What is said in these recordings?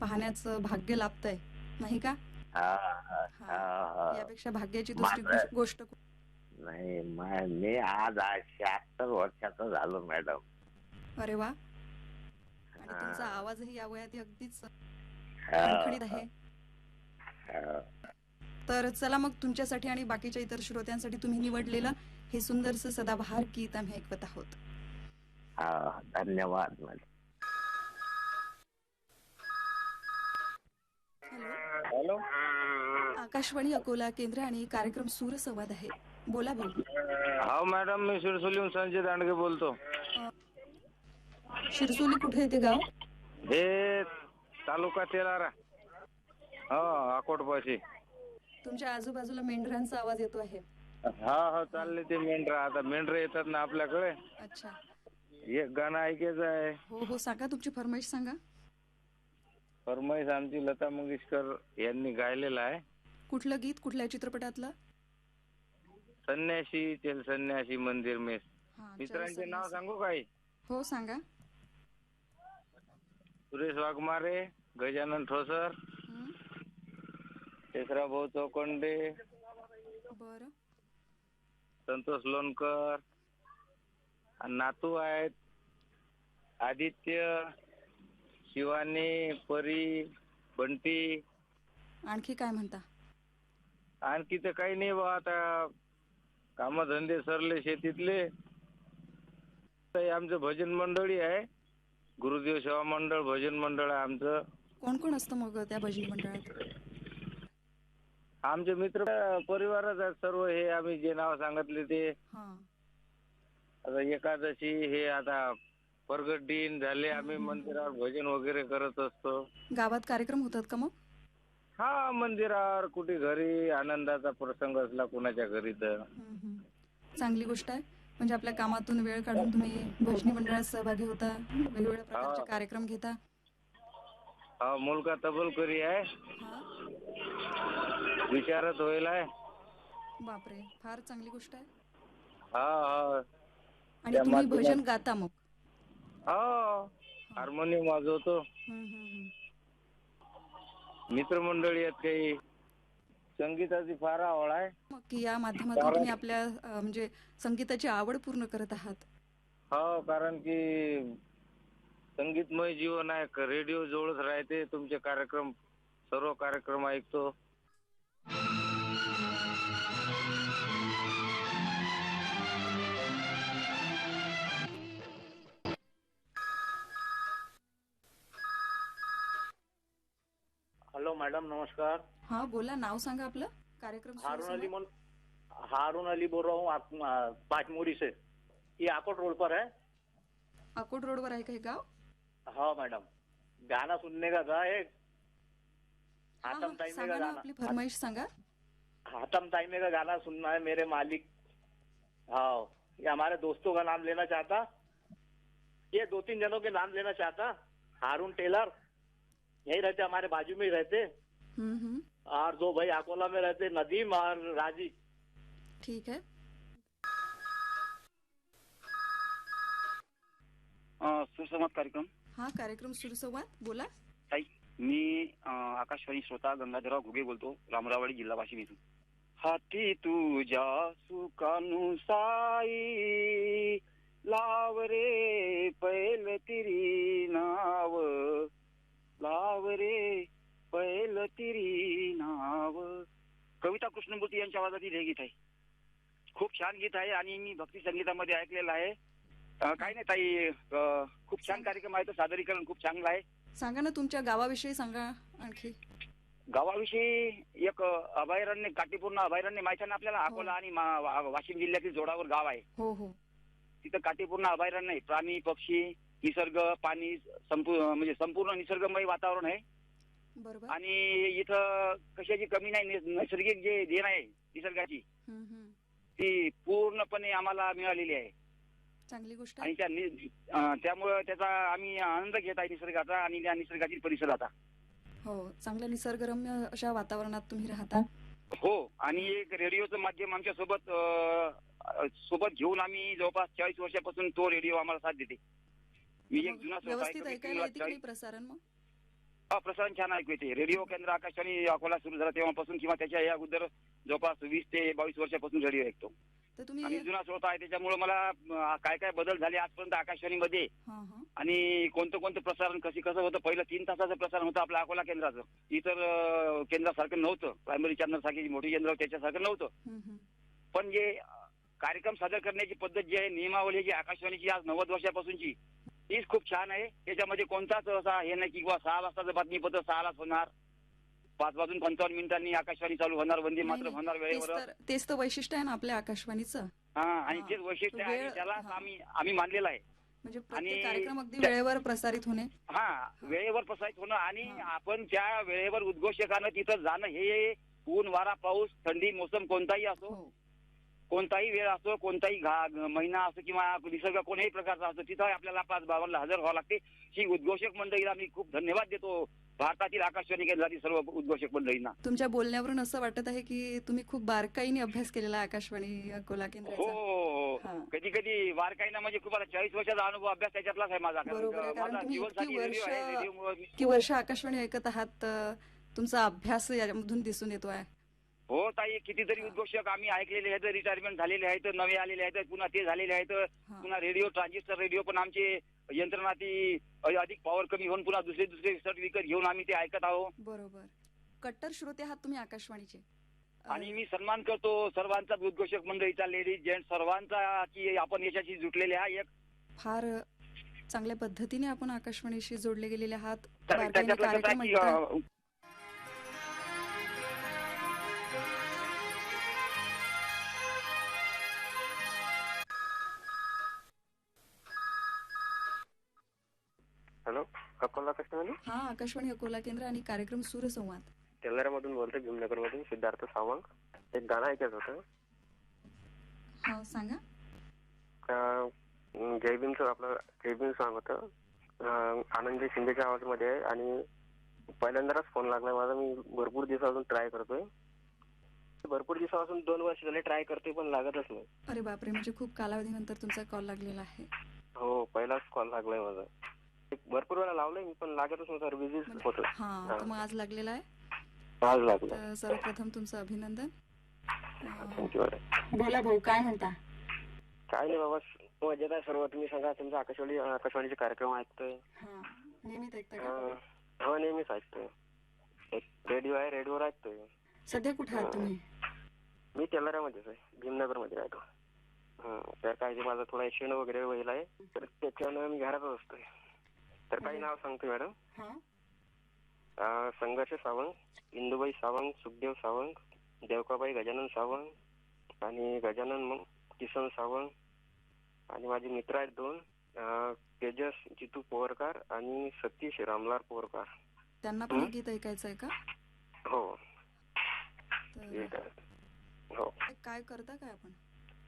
पाहण्याचं भाग्य लाभतंय, नाही का? हा हा हा, हा हा. यापेक्षा भाग्याची दुसरी माझं गोष्ट नाही, मी आज 76 वर्षाचा झालो मॅडम. अरे वा. आणि तुमचा हा, आवाजही या वयात अगदीच हा, खणखणीत आहे. हा, तर चला मग तुमच्यासाठी आणि बाकीच्या इतर श्रोत्यांसाठी तुम्ही निवडलेलं हे सुंदरसं सदाबहार गीत आम्ही ऐकवत आहोत. हा. धन्यवाद madam. Hello. Hello. Akashvani Akola केंद्र आणि कार्यक्रम सूरसंवाद आहे. बोला भाऊ. हो मॅडम, मी शिरसोलीहून संजय दांडगे बोलतो. अ, शिरसोली कुठे येते गाव? हे तालुका तेलारा, हो अकोटपाशी. तुमच्या आजूबाजूला मेंढरांचा आवाज येतो आहे. हा हा, चालले ते मेंढरा. आता मेंढर येतात ना आपल्याकडे. अच्छा. एक गाणं ऐकायचं आहे. हो हो, सांगा तुमची फरमाईश सांगा. फरमाईश आमची लता मंगेशकर यांनी गायलेला आहे. कुठलं गीत, कुठल्या चित्रपटातलं? संन्यासी चल संन्यासी मंदिर में. हा, चल मित्रांचे नाव संन्यासी. सांगू काही? हो सांगा. सुरेश वाघमारे, गजानन ठोसर, हं, भाऊ चौकोंडे, बरं. संतोष लोणकर, आणि नातू आहेत आदित्य, शिवानी, परी, बंटी. आणखी काय म्हणता? आणखी तर काही नाही बा, आता कामधंदे सरले शेतीतले. तर आमचं भजन मंडळी आहे, गुरुदेव सेवा मंडळ भजन मंडळ आहे आमचं. कोण कोण असतं मग त्या भजनी मंडळात? आमचे मित्र परिवारच आहेत सर्व. हे आम्ही जे नाव सांगितले ते. हा. आता एकादशी हे आता प्रगट दिन झाले, आम्ही मंदिरावर भजन वगैरे करत असतो. गावात कार्यक्रम होतात का मग? हा, मंदिरावर, कुठे घरी आनंदाचा प्रसंग असला कुणाच्या घरी तर. हं, हं. चांगली गोष्ट आहे. म्हणजे आपल्या कामातून वेळ काढून तुम्ही भजनी मंडळात सहभागी होता, वेगवेगळ्या प्रकारचे कार्यक्रम घेता. हा, मुलगा तबलकरी आहे, हा. विचारत होईल आहे. बापरे, फार चांगली गोष्ट आहे. हा हा. आणि त्या तुम्ही माध्यमात भजन गाता मग? हा, हार्मोनियम वाजवतो. हं, हं, हं. मित्रमंडळी आहेत काही. संगीताची फार आवड आहे. मग की या माध्यमातून तुम्ही आपल्या म्हणजे संगीताची आवड पूर्ण करत आहात. हो, कारण की संगीतमय जीवन आहे. रेडिओ जवळच राहते, तुमचे कार्यक्रम, सर्व कार्यक्रम ऐकतो. हॅलो मॅडम, नमस्कार. हा बोला, नाव सांगा आपलं. कार्यक्रम हारून अली बोल रहा हूँ, पाचमोरी से. ये आकोट रोड पर है. अकोट रोडवर आहे का हे गाव? हाँ मैडम, गाना सुनने का था एक. हा, हातम हा, ताईमे का सांगा ना, गाना. आपली फरमाईश सांगा. हातम ताईमे का गाना सुनना है मेरे मालिक. हाँ, ये हमारे दोस्तों का नाम लेना चाहता. ये 2-3 जनों के नाम लेना चाहता. हारून टेलर यही रहते, हमारे बाजू में ही रहते. हम्म, हम्म. और 2 भाई अकोला में रहते, नदीम और राजी. ठीक है. सुसंवाद कार्यक्रम. हा, कार्यक्रम सुरसंवाद, बोला. ताई, मी आकाशवाणी श्रोता गंगाधरराव घुगे बोलतो, रामरावाडी, जिल्हा वाशिम इथून. हाती तुझ्या सुखानुसाई लाव रे पैल तिरी नाव, लाव रे पैल तिरी नाव. कविता कृष्णमूर्ती यांच्या आवाजातील हे गीत आहे. खूप छान गीत आहे आणि मी भक्ती संगीतामध्ये ऐकलेलं आहे. काही नाही ताई, खूप छान कार्यक्रम आहे. तो सादरीकरण खूप चांगलं आहे. सांगा ना, तुमच्या गावाविषयी सांगा आणखी. गावाविषयी एक अभयारण्य, काटेपूर्ण अभयारण्य माहिती आहे ना आपल्याला. अकोला आणि वाशिम जिल्ह्यातील जोडावर गाव आहे. हो हो. तिथं काटेपूर्ण अभयारण्य आहे. प्राणी, पक्षी, निसर्ग, पाणी, म्हणजे संपूर्ण निसर्गमय वातावरण आहे. बरोबर. आणि इथं कशाची कमी नाही. नैसर्गिक जे देण आहे निसर्गाची, ती पूर्णपणे आम्हाला मिळालेली आहे. चांगली गोष्ट आणि त्यामुळे त्याचा आम्ही आनंद घेत आहे निसर्गाचा आणि त्या निसर्गातील परिसराचा. हो, चांगल्या निसर्गरम्य अशा वातावरणात तुम्ही राहता. हो, आणि एक रेडिओचं माध्यम आमच्या सोबत घेऊन आम्ही जवळपास 40 वर्षापासून तो रेडिओ आम्हाला साथ देते. मी एक जुना व्यवस्थित ऐकायला येते की नाही प्रसारण मग? प्रसारण छान ऐकू येते. रेडिओ केंद्र आकाशवाणी अकोला सुरू झाला तेव्हापासून किंवा त्याच्या या अगोदर जवळपास 20 ते 22 वर्षापासून रेडिओ ऐकतो. तर तुम्ही आणि जुना श्रोता आहे त्याच्यामुळे मला काय काय बदल झाले आजपर्यंत आकाशवाणीमध्ये हा हा आणि कोणतं कसं कसं होतं. पहिलं 3 तासाचं प्रसारण होतं आपल्या अकोला केंद्राचं. इतर केंद्रासारखं नव्हतं. प्रायमरी चॅनल सारखी मोठी केंद्र त्याच्यासारखं नव्हतं. पण जे कार्यक्रम सादर करण्याची पद्धत जी आहे, नियमावली जी आकाशवाणीची आज 90 वर्षापासूनची, तीच खूप छान आहे. त्याच्यामध्ये कोणताच असा हे नाही की किंवा 6 वाजताचं बातमीपत्र 6लाच होणार, 5:55 आकाशवाणी चालू होणार, वंदे मात्र नाही, होणार वेळेवर. तेच तर वैशिष्ट्य आहे ना आपल्या आकाशवाणीचं. हा, आणि हा. तेच वैशिष्ट्य आहे वेळ- आणि त्यालाच हा. आम्ही मानलेलं आहे. म्हणजे आणि प्रत्येक कार्यक्रम अगदी वेळेवर प्रसारित होणे. हा, वेळेवर प्रसारित होणं आणि हा. आपण त्या वेळेवर उद्घोषकानं तिथं जाणं, हे ऊन वारा पाऊस थंडी मोसम कोणताही असो, हो कोणताही वेळ असो, कोणताही महिना असो किंवा निसर्ग कोणत्याही प्रकारचा असो, तिथं आपल्याला 5:52 हजर व्हावं लागते. ही उद्घोषक मंडळीला मी खूप धन्यवाद देतो, भारतातील आकाशवाणी केंद्रातील सर्व उद्घोषक मंडळींना. तुमच्या बोलण्यावरून असं वाटत आहे की तुम्ही खूप बारकाईने अभ्यास केलेला आहे आकाशवाणी अकोला हो केंद्राचा. हो हा. हो. कधी कधी बारकाईना म्हणजे खूप 40 वर्षाचा अनुभव अभ्यास त्याच्यातलाच आहे माझा. बरोबर आहे, कारण माझा तुम्ही जीवनसाथी इतकी रेडिओ आहे. वर्ष- रेडिओमुळे की वर्ष आकाशवाणी ऐकत आहात, तुमचा अभ्यास यामधून दिसून येतो आहे. हो ताई, कितीतरी हा. उद्घोषक आम्ही ऐकलेले आहेत, रिटायरमेंट झालेले आहेत, नवे आलेले आहेत, पुन्हा ते झालेले आहेत. हा. पुन्हा रेडिओ ट्रान्झिस्टर रेडिओ पण आमचे यंत्रणा ती अधिक पॉवर कमी होऊन पुन्हा दुसरे सर्टिफिकेट घेऊन आम्ही ते ऐकत आहोत. बरोबर. कट्टर श्रोते आहात तुम्ही आकाशवाणीचे. आणि मी सन्मान करतो सर्वांचा, उद्घोषक मंडळीचा, लेडीज जेंट्स सर्वांचा, की आपण याच्याशी जुटलेले आहे. एक फार चांगल्या पद्धतीने आपण आकाशवाणीशी जोडले गेलेले आहात. तर बारकाईने त्याच्यातलं कसं कार्यक्रम आहे की ऐकता. हॅलो, अकोला आकाशवाणी हा, आकाशवाणी अकोला केंद्र आणि कार्यक्रम सूरसंवाद. तेलारामधून बोलतोय, भीमनगर मधून सिद्धार्थ सावंत. एक गाणं ऐकायचं होतं. हा, सांगा. जयभीमचं आपलं जयभीम सॉंग होतं. आनंदी शिंदेच्या आवाजमध्ये आहे आणि पहिल्यांदाच फोन लागला माझा. मी भरपूर दिवसापासून ट्राय करतोय. भरपूर दिवसापासून 2 वर्ष झाले ट्राय करतोय पण लागतच नाही. अरे बापरे, म्हणजे खूप कालावधीनंतर तुमचा कॉल लागलेला आहे. हो, पहिलाच कॉल लागलाय माझा. भरपूर वेळा लावलंय मी पण लागतच नव्हतं, बिझीच होतं. हा, तर मग आज लागलेला आहे. आज लागला. तर सर्वप्रथम तुमचं अभिनंदन. थँक्यू. बोला भाऊ, काय म्हणता? काय नाही बाबा, मजेत आहे सर्व. तुम्ही सांगा, तुमचा आकाशवाणीचे कार्यक्रम ऐकतोय. हा, नेहमीच ऐकता का? हो, नेहमीच ऐकतोय. एक रेडिओ आहे, रेडिओवर ऐकतोय. सध्या कुठे आहात तुम्ही? मी तेलाऱ्यामध्येच आहे, भीमनगर मध्ये राहतो. तर काय ते माझा थोडा ऍक्सिडेंट वगैरे व्हायला आहे, तर त्याच्यानं मी घरातच असतोय. तर काही नाव सांगतो मॅडम. संघर्ष सावंत, इंदुबाई सावंत, सुखदेव सावंत, देवकाबाई गजानन सावंत आणि गजानन किसन सावंत आणि माझे मित्र आहेत 2, तेजस जितू पोवरकर आणि सतीश रामलाल पोवरकर. त्यांना पण एक गीत ऐकायचं आहे का? हो. तर हो. काय करता काय आपण?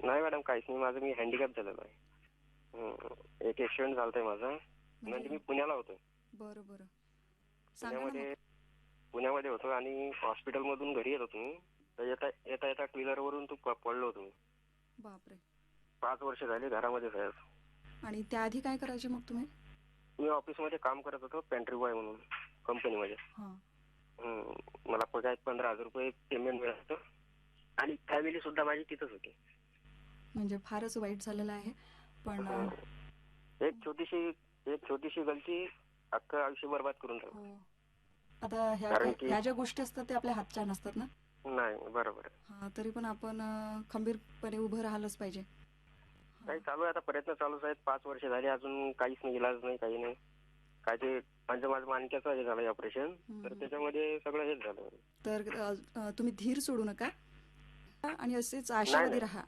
नाही मॅडम, काहीच नाही. माझं मी हँडिकॅप झालेलो आहे. एक ऍक्सिडेंट झालतंय माझा. म्हणजे मी पुण्याला होतो. बरं बरं, सांगा ना मग. पुण्यामध्ये होतो आणि हॉस्पिटल मधून घरी येत होतो मी. तर येता टू व्हीलर वरून पडलो होतो मी. बापरे. 5 वर्ष झाली घरामध्येच आहे. आणि त्याआधी काय करायचे मग तुम्ही? मी ऑफिस मध्ये काम करत होतो, पेंट्री बॉय म्हणून कंपनीमध्ये. मला पगार 15,000 रुपये पेमेंट मिळत होतं आणि फॅमिली सुद्धा माझी तिथंच होती. म्हणजे फारच वाईट झालेलं आहे. पण एक छोटीशी गलती अख्खं आयुष्य बरबाद करून टाकलं. हो. आता ह्या ज्या गोष्टी असतात ते आपल्या हातच्या नसतात ना. नाही, बरोबर आहे. हा, तरी पण आपण खंबीरपणे उभं राहिलंच पाहिजे. काही चालू आहे, आता प्रयत्न चालूच आहेत. 5 वर्ष झाले, अजून काहीच नाही, इलाज नाही, काही नाही. काय ते माझं मानक्याचं हे झालंय ऑपरेशन, तर त्याच्यामध्ये सगळं हेच झालं. तर तुम्ही धीर सोडू नका आणि असेच आशावादी राहा.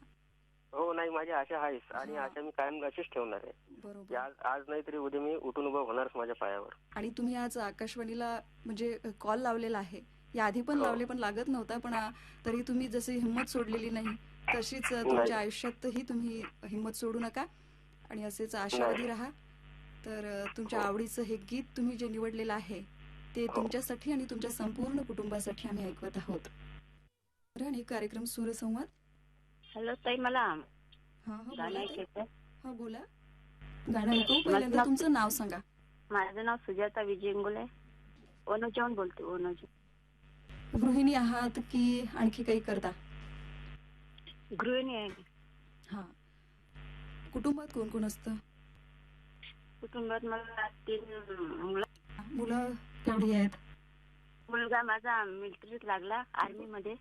हो, नाही, माझी आशा आहेच आणि आशा मी कायम अशीच ठेवणार आहे. बरोबर. आज नाही तरी उद्या मी उठून उभं होणारच माझ्या पायावर. आणि तुम्ही आज आकाशवाणीला म्हणजे कॉल लावलेला आहे, या आधी पण लावले पण लागत नव्हता, पण तरी तुम्ही जशी हिंमत सोडलेली नाही तशीच तुमच्या आयुष्यातही तुम्ही हिंमत सोडू नका आणि असेच आशावादी राहा. तर तुमच्या आवडीचं हे गीत तुम्ही जे निवडलेलं आहे ते तुमच्यासाठी आणि तुमच्या संपूर्ण कुटुंबासाठी आम्ही ऐकवत आहोत. आणि कार्यक्रम सूरसंवाद. हॅलो ताई, मला गाणं ऐकायचं. हा, बोला. गाणं ऐकू. पहिल्यांदा तुमचं नाव सांगा. माझं नाव सुजाता विजय इंगोले. ओनोजाहून बोलते, ओनोजा. गृहिणी आहात की आणखी काही करता? गृहिणी आहे मी. हा. कुटुंबात कोण कोण असतं? कुटुंबात मला 3 मुलं. मुलं केवढी आहेत? मुलगा माझा मिलिटरीत लागला, आर्मी मध्ये.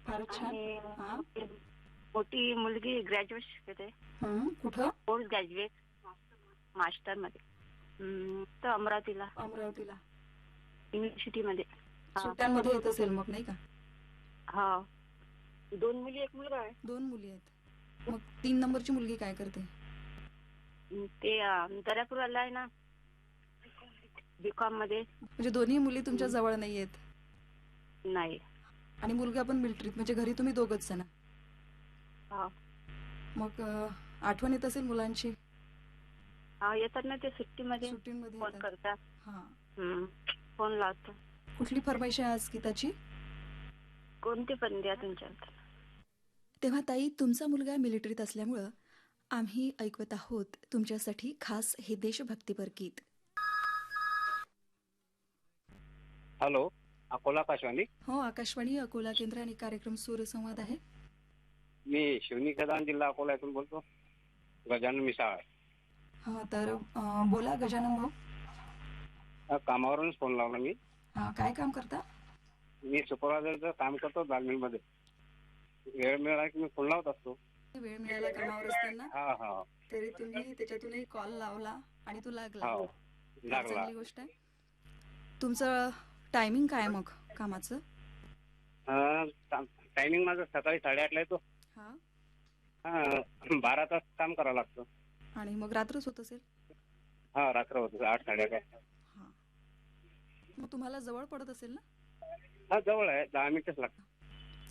फारच छान. आणि हा. मोठी मुलगी ग्रॅज्युएट शिकते, कुठं? पोस्ट ग्रॅज्युएट मास्टर मध्ये. तर अमरावतीला अमरावतीला. युनिव्हर्सिटी मध्ये. सुट्ट्यांमध्ये येत असेल मग, नाही का? हा. 2 मुली 1 मुलगा आहे. 2 मुली आहेत. मग 3 नंबरची मुलगी काय करते? ते दर्यापूरला आहे ना, बीकॉम मध्ये. म्हणजे दोन्ही मुली तुमच्या जवळ नाही आहेत? नाही. आणि मुलगा पण मिलिटरीत, म्हणजे घरी तुम्ही दोघच जण? हा. मग आठवण येत असेल मुलांची? हा, येतात ना ते सुट्टीमध्ये. सुट्टींमध्ये फोन येतात. करतात. हा. फोन लावतो. कुठली फरमाईश आहे आज गीताची? कोणती पण द्या तुमच्याकडे. तेव्हा ताई, तुमचा मुलगा मिलिटरीत असल्यामुळं आम्ही ऐकवत आहोत तुमच्यासाठी खास हे देशभक्तीपर गीत. हॅलो, अकोला आकाशवाणी. हो, आकाशवाणी अकोला केंद्र आणि कार्यक्रम सूरसंवाद आहे. मी शिवनी कदान, जिल्हा अकोला येथून बोलतो. गजानन मिसाळ. हा, तर बोला गजानन भाऊ. कामावरूनच फोन लावला मी. हा, काय काम करता? मी सुपरवायझरचं काम करतो दालमिल मध्ये. वेळ मिळाला की मी फोन लावत असतो. वेळ मिळाला कामावर असताना, हा हा. तरी तुम्ही त्याच्यातूनही कॉल लावला आणि तो लागला. हो, फार लागला. चांगली गोष्ट आहे. तुमचं टायमिंग काय मग कामाचं? टायमिंग माझं सकाळी 8:30ला येतो. हा. 12 तास काम करावं लागतं. आणि मग रात्रच होत असेल? हा, रात्र होतं 8 8:30. हा. मग तुम्हाला जवळ पडत असेल ना? हा, जवळ आहे. 10 मिनिटच लागतं.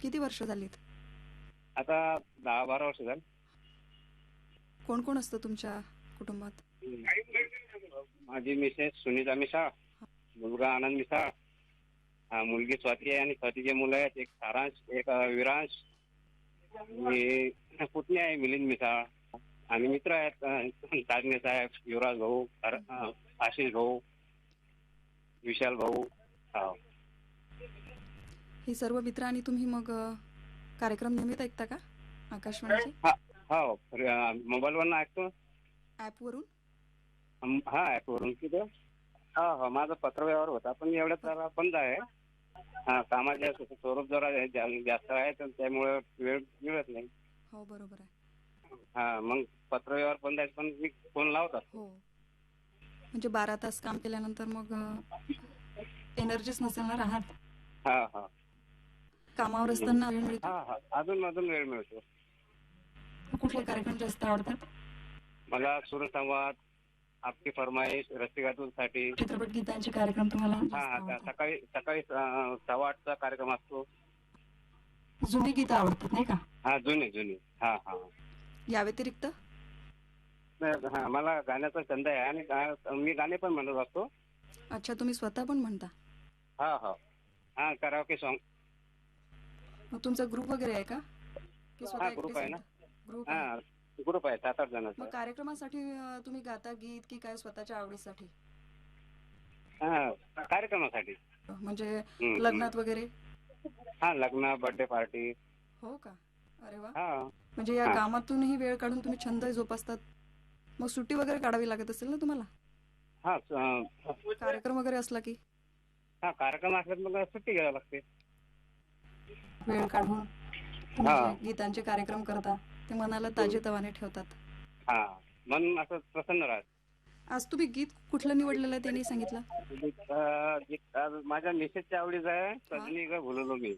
किती वर्ष झालीत? आता 10-12 वर्ष झाली. कोण कोण असतं तुमच्या कुटुंबात? माझी मिसेस सुनीता मिसाळ, मुलगा आनंद मिसाळ, मुलगी स्वाती आहे आणि स्वातीचे मुलं आहेत, एक सारांश, एक विरांश, पुतणी आहे मिलिंद मिसाळ, आणि मित्र आहेत ताजने साहेब, युवराज भाऊ, आशिष भाऊ, विशाल भाऊ. ही सर्व मित्र आणि तुम्ही मग कार्यक्रम नियमित ऐकता का आकाशवाणीचे? हो, मोबाईलवरून ऐकतो. ॲपवरून? हा, ॲपवरून. तिथं हा, माझा पत्रव्यवहार होता, पण एवढ्यात जरा बंद आहे. हा, कामाचे स्वरूप जरा जास्त आहे, तर त्यामुळे वेळ मिळत नाही. हो, बरोबर आहे. हा, मग पत्रव्यवहार बंद आहे, पण मी फोन लावत असतो. हो, म्हणजे 12 तास काम केल्यानंतर मग एनर्जीच नसेल ना राहत. हा हा. कामावर असताना वेळ मिळतो? हा, अजून वेळ मिळतो. कुठले कार्यक्रम जास्त आवडतात? मला सूरसंवाद, आपकी फरमाईश, रसिकातूंसाठी. चित्रपट गीतांचे कार्यक्रम तुम्हाला जास्त हा, आवडतात? सकाळी 8:15चा कार्यक्रम असतो. जुनी गीतं आवडतात नाही का? हा, जुनी. हा हा. या व्यतिरिक्त? हा, मला गाण्याचा छंद आहे आणि मी गाणे पण म्हणत असतो. अच्छा, तुम्ही स्वतः पण म्हणता? हा, कराओके सॉन्ग. मग तुमचा ग्रुप वगैरे आहे का? की स्वतः एकटेच ग्रुप आहे ना. म्हणता? ग्रुप आहे. हा, ग्रुप आहे 7-8 जणांचा. मग कार्यक्रमासाठी तुम्ही गाता गीत की काय स्वतःच्या आवडीसाठी? हा, कार्यक्रमासाठी. म्हणजे लग्नात वगैरे? हा, लग्न, बर्थडे पार्टी. हो का? अरे वा. हा. म्हणजे या कामातूनही वेळ काढून तुम्ही छंद जोपासतात. मग सुट्टी वगैरे काढावी लागत असेल ना तुम्हाला? हा, कार्यक्रम वगैरे असला की? हा, कार्यक्रम असल्यात मग सुट्टी घ्यावी लागते. वेळ काढून तुम्ही जे गीतांचे कार्यक्रम करता ते मनाला ताजेतवाने ठेवतात. हा, मन असं प्रसन्न राहत. आज तुम्ही गीत कुठलं निवडलेलं आहे ते नाही सांगितलं? माझ्या मिसेसच्या आवडीचं आहे, सजनी ग भुललो मी.